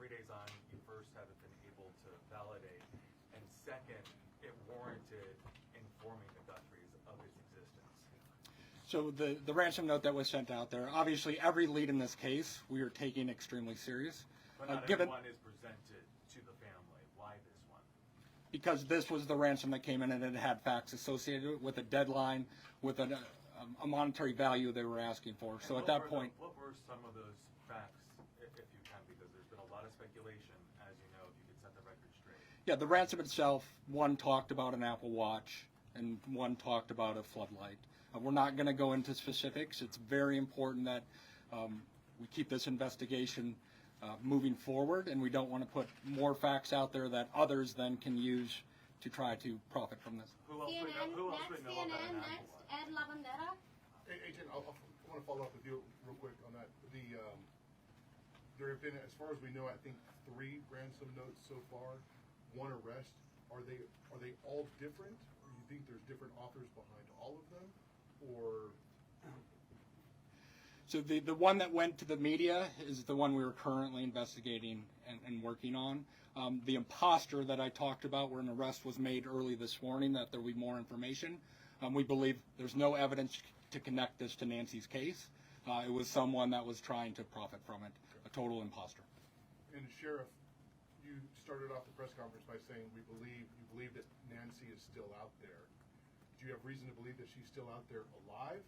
3 days on, you first haven't been able to validate, and second, it warranted informing the Guthries of its existence. So the ransom note that was sent out there, obviously every lead in this case we are taking extremely serious. But not everyone is presented to the family. Why this one? Because this was the ransom that came in and it had facts associated with a deadline, with a monetary value they were asking for. And so at that point... what were some of those facts, if you can, because there's been a lot of speculation, as you know, if you could set the record straight. Yeah, the ransom itself, one talked about an Apple Watch and one talked about a floodlight. We're not going to go into specifics. It's very important that we keep this investigation moving forward, and we don't want to put more facts out there that others then can use to try to profit from this. Who else would know about an Apple Next, Watch? Ed Lavandera. Hey, Agent, I want to follow up with you real quick on that. There have been, as far as we know, I think 3 ransom notes so far, 1 arrest. Are they all different? Or you think there's different authors behind all of them? Or So the one that went to the media is the one we were currently investigating and working on. The imposter that I talked about, where an arrest was made early this morning, that there will be more information. We believe there's no evidence to connect this to Nancy's case. It was someone that was trying to profit from it, a total imposter. And Sheriff, you started off the press conference by saying you believe that Nancy is still out there. Do you have reason to believe that she's still out there alive,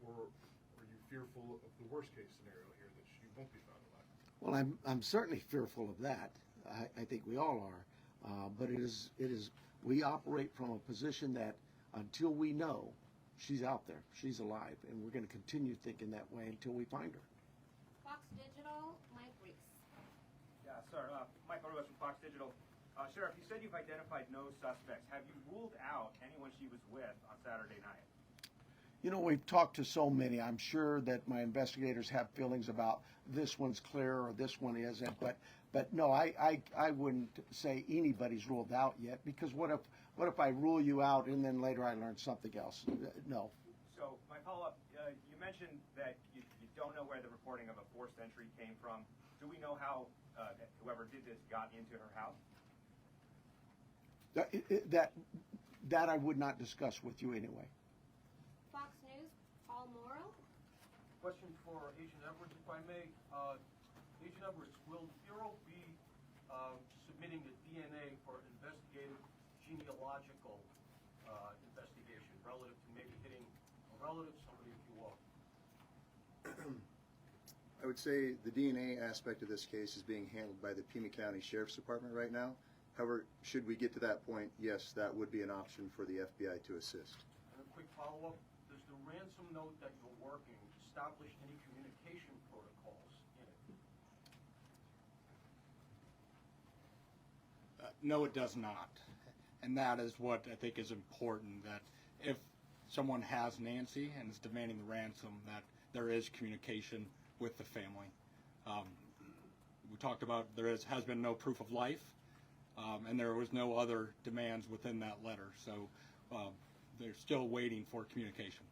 or are you fearful of the worst case scenario here, that she won't be found alive? Well, I'm certainly fearful of that. I think we all are. But it is we operate from a position that until we know she's out there, she's alive, and we're going to continue thinking that way until we find her. Fox Digital, Mike Reese. Yeah, sir. Mike Orwell from Fox Digital. Sheriff, you said you've identified no suspects. Have you ruled out anyone she was with on Saturday night? You know, we've talked to so many. I'm sure that my investigators have feelings about this one's clear or this one isn't. But no, I wouldn't say anybody's ruled out yet, because what if I rule you out and then later I learn something else? No. So my follow-up, you mentioned that you don't know where the reporting of a forced entry came from. Do we know how whoever did this got into her house? That I would not discuss with you anyway. Fox News, Paul Morrow. Question for Agent Edwards, if I may. Agent Edwards, will the Bureau be submitting the DNA for investigative genealogical investigation relative to maybe hitting a relative, somebody if you will? I would say the DNA aspect of this case is being handled by the Pima County Sheriff's Department right now. However, should we get to that point, yes, that would be an option for the FBI to assist. And a quick follow-up, does the ransom note that you're working establish any communication protocols in it? No, it does not. And that is what I think is important, that if someone has Nancy and is demanding the ransom, that there is communication with the family. We talked about there has been no proof of life, and there was no other demands within that letter. So they're still waiting for communication.